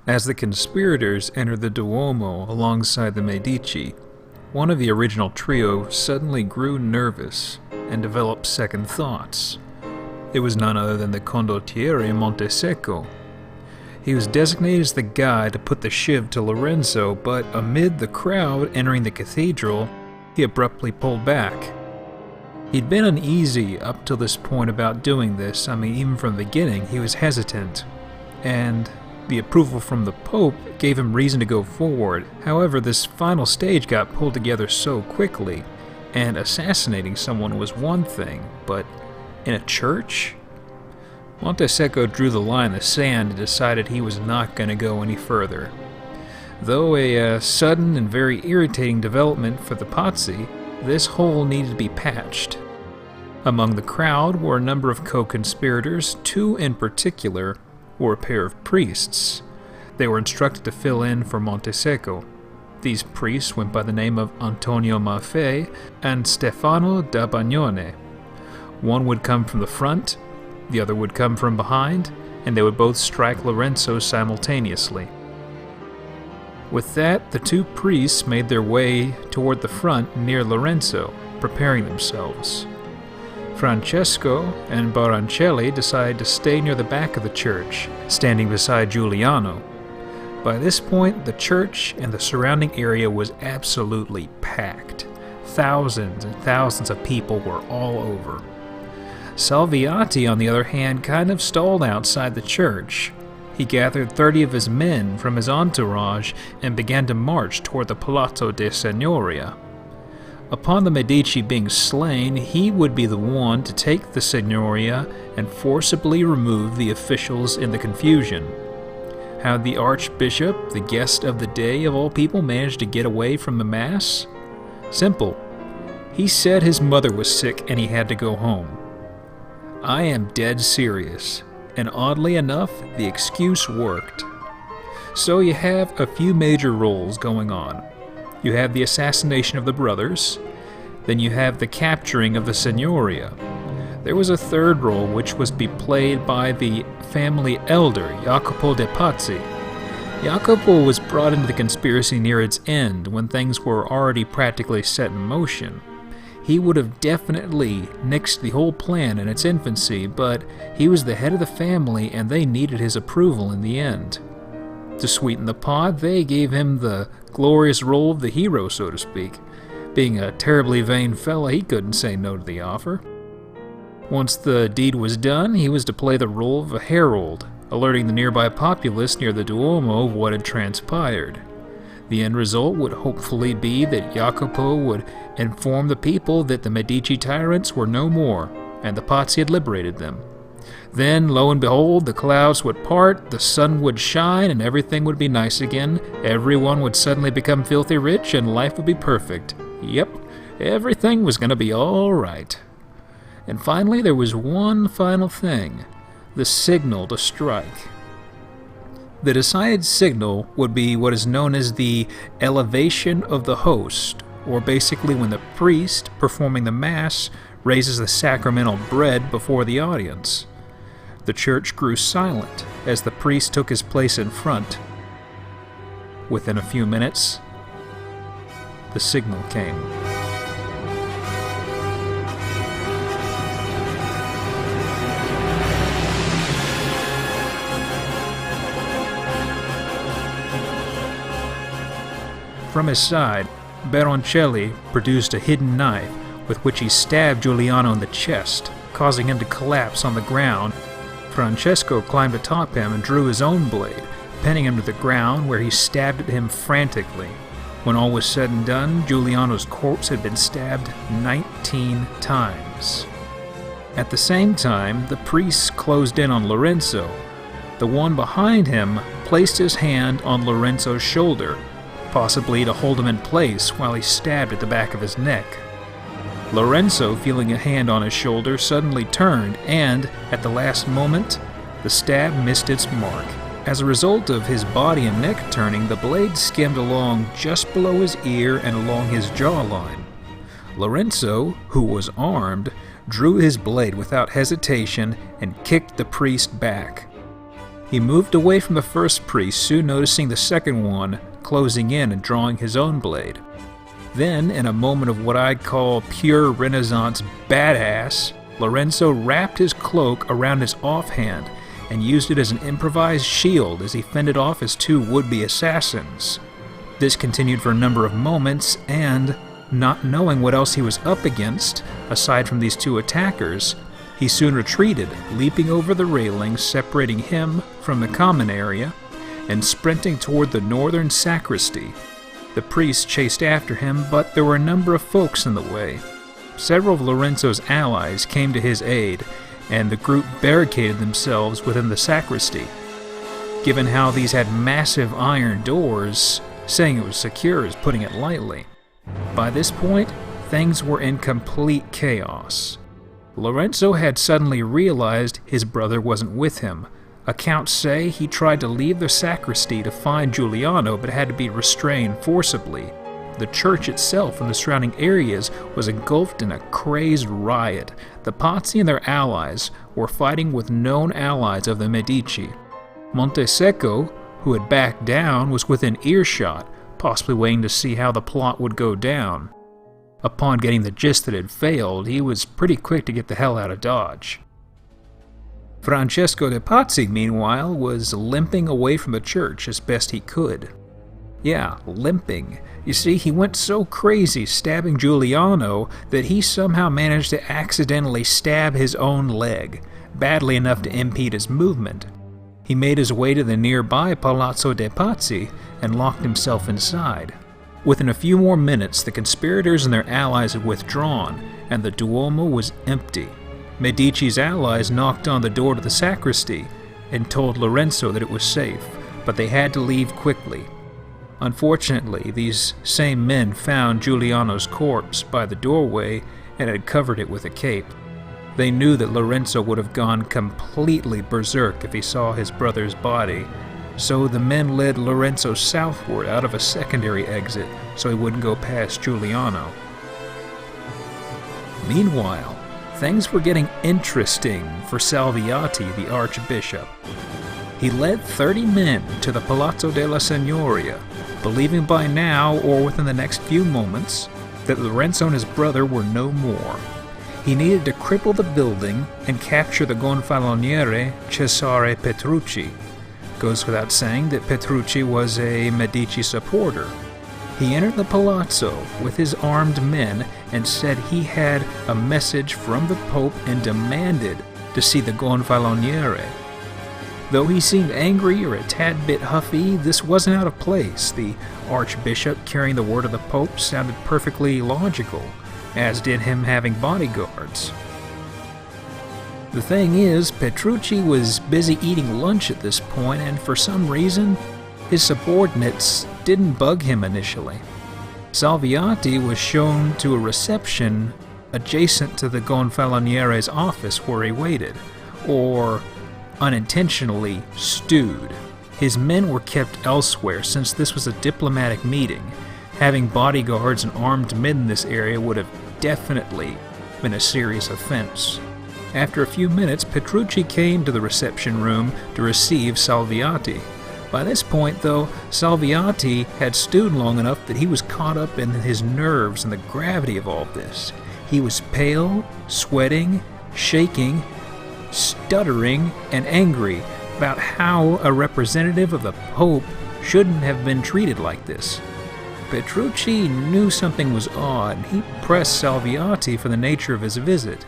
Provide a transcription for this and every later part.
As the conspirators entered the Duomo alongside the Medici, one of the original trio suddenly grew nervous and developed second thoughts. It was none other than the condottiere Montesecco. He was designated as the guy to put the shiv to Lorenzo, but amid the crowd entering the cathedral, he abruptly pulled back. He'd been uneasy up till this point about doing this. Even from the beginning, he was hesitant. And the approval from the Pope gave him reason to go forward. However, this final stage got pulled together so quickly, and assassinating someone was one thing, but in a church? Montesecco drew the line in the sand and decided he was not going to go any further. Though a sudden and very irritating development for the Pazzi, this hole needed to be patched. Among the crowd were a number of co-conspirators. Two in particular were a pair of priests. They were instructed to fill in for Montesecco. These priests went by the name of Antonio Maffei and Stefano da Bagnone. One would come from the front, the other would come from behind, and they would both strike Lorenzo simultaneously. With that, the two priests made their way toward the front near Lorenzo, preparing themselves. Francesco and Baroncelli decided to stay near the back of the church, standing beside Giuliano. By this point, the church and the surrounding area was absolutely packed. Thousands and thousands of people were all over. Salviati, on the other hand, kind of stalled outside the church. He gathered 30 of his men from his entourage and began to march toward the Palazzo de Signoria. Upon the Medici being slain, he would be the one to take the Signoria and forcibly remove the officials in the confusion. How the Archbishop, the guest of the day of all people, managed to get away from the Mass? Simple. He said his mother was sick and he had to go home. I am dead serious, and oddly enough, the excuse worked. So you have a few major roles going on. You have the assassination of the brothers, then you have the capturing of the Signoria. There was a third role which was to be played by the family elder, Jacopo de Pazzi. Jacopo was brought into the conspiracy near its end, when things were already practically set in motion. He would have definitely nixed the whole plan in its infancy, but he was the head of the family and they needed his approval in the end. To sweeten the pot, they gave him the glorious role of the hero, so to speak. Being a terribly vain fella, he couldn't say no to the offer. Once the deed was done, he was to play the role of a herald, alerting the nearby populace near the Duomo of what had transpired. The end result would hopefully be that Jacopo would inform the people that the Medici tyrants were no more, and the Pazzi had liberated them. Then, lo and behold, the clouds would part, the sun would shine, and everything would be nice again. Everyone would suddenly become filthy rich, and life would be perfect. Yep, everything was going to be all right. And finally, there was one final thing: the signal to strike. The decided signal would be what is known as the elevation of the host, or basically when the priest performing the Mass raises the sacramental bread before the audience. The church grew silent as the priest took his place in front. Within a few minutes, the signal came. From his side, Baroncelli produced a hidden knife with which he stabbed Giuliano in the chest, causing him to collapse on the ground. Francesco climbed atop him and drew his own blade, pinning him to the ground, where he stabbed at him frantically. When all was said and done, Giuliano's corpse had been stabbed 19 times. At the same time, the priests closed in on Lorenzo. The one behind him placed his hand on Lorenzo's shoulder, possibly to hold him in place while he stabbed at the back of his neck. Lorenzo, feeling a hand on his shoulder, suddenly turned, and, at the last moment, the stab missed its mark. As a result of his body and neck turning, the blade skimmed along just below his ear and along his jawline. Lorenzo, who was armed, drew his blade without hesitation and kicked the priest back. He moved away from the first priest, soon noticing the second one closing in and drawing his own blade. Then, in a moment of what I'd call pure Renaissance badass, Lorenzo wrapped his cloak around his offhand and used it as an improvised shield as he fended off his two would-be assassins. This continued for a number of moments, and, not knowing what else he was up against, aside from these two attackers, he soon retreated, leaping over the railing separating him from the common area, and sprinting toward the northern sacristy. The priest chased after him, but there were a number of folks in the way. Several of Lorenzo's allies came to his aid, and the group barricaded themselves within the sacristy. Given how these had massive iron doors, saying it was secure is putting it lightly. By this point, things were in complete chaos. Lorenzo had suddenly realized his brother wasn't with him. Accounts say he tried to leave the sacristy to find Giuliano but had to be restrained forcibly. The church itself and the surrounding areas was engulfed in a crazed riot. The Pazzi and their allies were fighting with known allies of the Medici. Montesecco, who had backed down, was within earshot, possibly waiting to see how the plot would go down. Upon getting the gist that it had failed, he was pretty quick to get the hell out of Dodge. Francesco de Pazzi, meanwhile, was limping away from the church as best he could. Yeah, limping. You see, he went so crazy stabbing Giuliano that he somehow managed to accidentally stab his own leg, badly enough to impede his movement. He made his way to the nearby Palazzo de Pazzi and locked himself inside. Within a few more minutes, the conspirators and their allies had withdrawn, and the Duomo was empty. Medici's allies knocked on the door to the sacristy and told Lorenzo that it was safe, but they had to leave quickly. Unfortunately, these same men found Giuliano's corpse by the doorway and had covered it with a cape. They knew that Lorenzo would have gone completely berserk if he saw his brother's body, so the men led Lorenzo southward out of a secondary exit so he wouldn't go past Giuliano. Meanwhile, things were getting interesting for Salviati, the archbishop. He led 30 men to the Palazzo della Signoria, believing by now, or within the next few moments, that Lorenzo and his brother were no more. He needed to cripple the building and capture the Gonfaloniere Cesare Petrucci. Goes without saying that Petrucci was a Medici supporter. He entered the palazzo with his armed men and said he had a message from the Pope and demanded to see the Gonfaloniere. Though he seemed angry or a tad bit huffy, this wasn't out of place. The archbishop carrying the word of the Pope sounded perfectly logical, as did him having bodyguards. The thing is, Petrucci was busy eating lunch at this point, and for some reason, his subordinates didn't bug him initially. Salviati was shown to a reception adjacent to the Gonfaloniere's office where he waited, or unintentionally stewed. His men were kept elsewhere since this was a diplomatic meeting. Having bodyguards and armed men in this area would have definitely been a serious offense. After a few minutes, Petrucci came to the reception room to receive Salviati. By this point, though, Salviati had stewed long enough that he was caught up in his nerves and the gravity of all this. He was pale, sweating, shaking, stuttering, and angry about how a representative of the Pope shouldn't have been treated like this. Petrucci knew something was odd. He pressed Salviati for the nature of his visit.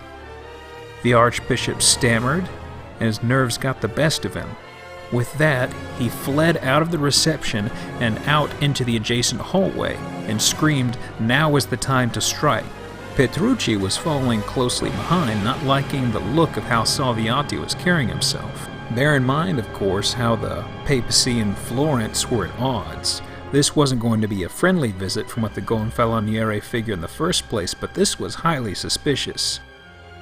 The archbishop stammered, and his nerves got the best of him. With that, he fled out of the reception and out into the adjacent hallway and screamed, "Now is the time to strike." Petrucci was following closely behind, not liking the look of how Salviati was carrying himself. Bear in mind, of course, how the papacy and Florence were at odds. This wasn't going to be a friendly visit from what the Gonfaloniere figured in the first place, but this was highly suspicious.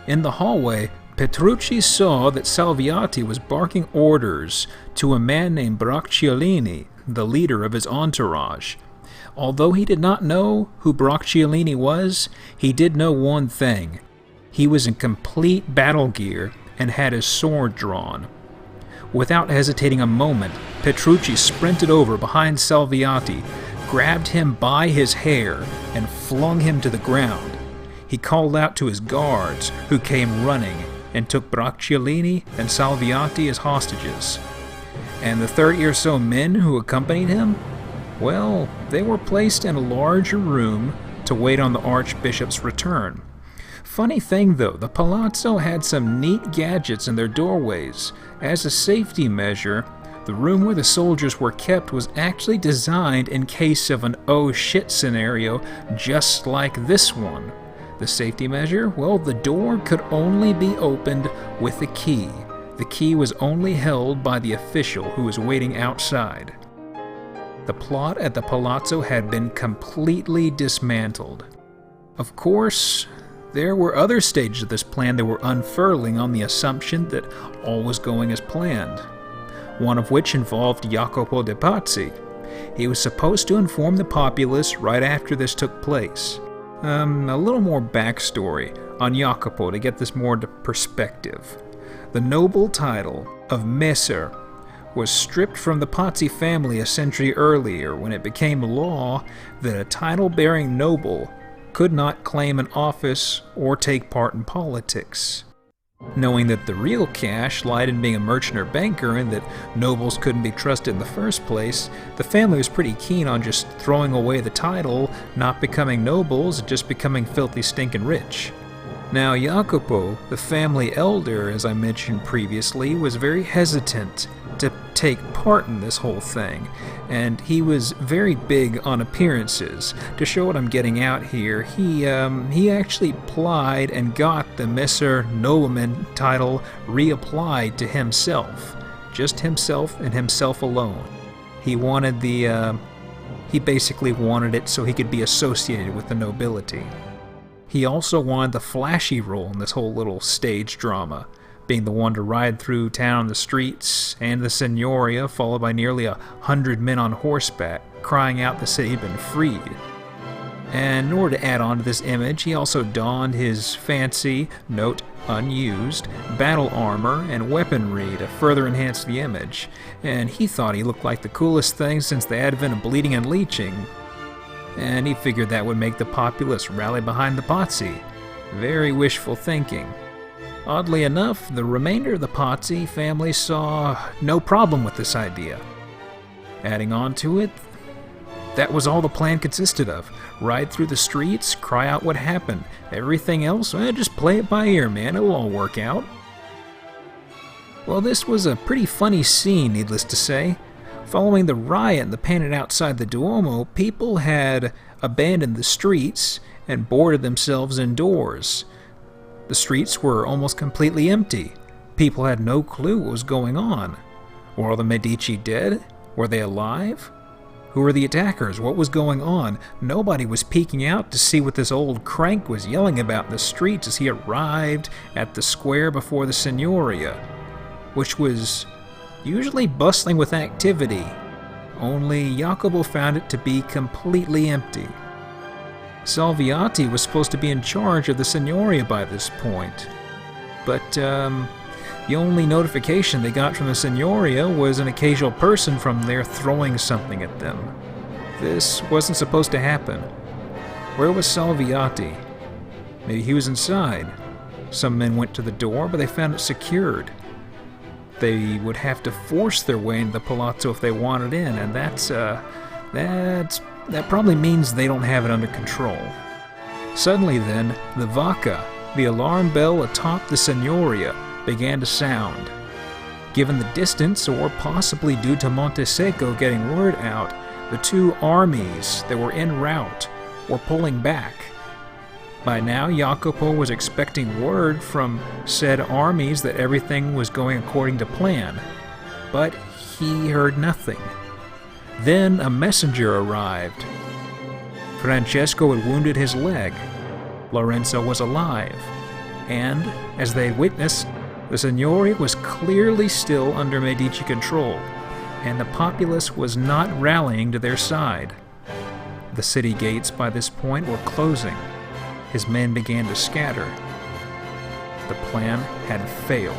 In the hallway, Petrucci saw that Salviati was barking orders to a man named Bracciolini, the leader of his entourage. Although he did not know who Bracciolini was, he did know one thing. He was in complete battle gear and had his sword drawn. Without hesitating a moment, Petrucci sprinted over behind Salviati, grabbed him by his hair, and flung him to the ground. He called out to his guards, who came running, and took Bracciolini and Salviati as hostages. And the 30 or so men who accompanied him? Well, they were placed in a larger room to wait on the Archbishop's return. Funny thing though, the palazzo had some neat gadgets in their doorways. As a safety measure, the room where the soldiers were kept was actually designed in case of an oh shit scenario just like this one. The safety measure? Well, the door could only be opened with a key. The key was only held by the official who was waiting outside. The plot at the palazzo had been completely dismantled. Of course, there were other stages of this plan that were unfurling on the assumption that all was going as planned. One of which involved Jacopo de Pazzi. He was supposed to inform the populace right after this took place. A little more backstory on Jacopo to get this more into perspective. The noble title of Messer was stripped from the Pazzi family a century earlier when it became law that a title-bearing noble could not claim an office or take part in politics. Knowing that the real cash lied in being a merchant or banker and that nobles couldn't be trusted in the first place, the family was pretty keen on just throwing away the title, not becoming nobles, just becoming filthy stinking rich. Now Jacopo, the family elder, as I mentioned previously, was very hesitant to take part in this whole thing, and he was very big on appearances. To show what I'm getting out here, he actually applied and got the Messer Nobleman title reapplied to himself. Just himself and himself alone. He wanted he basically wanted it so he could be associated with the nobility. He also wanted the flashy role in this whole little stage drama, being the one to ride through town on the streets, and the Signoria, followed by nearly 100 men on horseback, crying out the city had been freed. And in order to add on to this image, he also donned his fancy, note unused, battle armor and weaponry to further enhance the image, and he thought he looked like the coolest thing since the advent of bleeding and leeching. And he figured that would make the populace rally behind the Pazzi. Very wishful thinking. Oddly enough, the remainder of the Pazzi family saw no problem with this idea. Adding on to it, that was all the plan consisted of. Ride through the streets, cry out what happened. Everything else, just play it by ear, man, it'll all work out. Well, this was a pretty funny scene, needless to say. Following the riot and the panic outside the Duomo, people had abandoned the streets and boarded themselves indoors. The streets were almost completely empty. People had no clue what was going on. Were all the Medici dead? Were they alive? Who were the attackers? What was going on? Nobody was peeking out to see what this old crank was yelling about in the streets as he arrived at the square before the Signoria, which was usually bustling with activity. Only Jacopo found it to be completely empty. Salviati was supposed to be in charge of the Signoria by this point, but the only notification they got from the Signoria was an occasional person from there throwing something at them. This wasn't supposed to happen. Where was Salviati? Maybe he was inside. Some men went to the door, but they found it secured. They would have to force their way into the palazzo if they wanted in, and that probably means they don't have it under control. Suddenly then, the Vacca, the alarm bell atop the Signoria, began to sound. Given the distance, or possibly due to Montesecco getting word out, the two armies that were en route were pulling back. By now, Jacopo was expecting word from said armies that everything was going according to plan, but he heard nothing. Then a messenger arrived. Francesco had wounded his leg. Lorenzo was alive. And, as they witnessed, the Signoria was clearly still under Medici control, and the populace was not rallying to their side. The city gates by this point were closing. His men began to scatter. The plan had failed.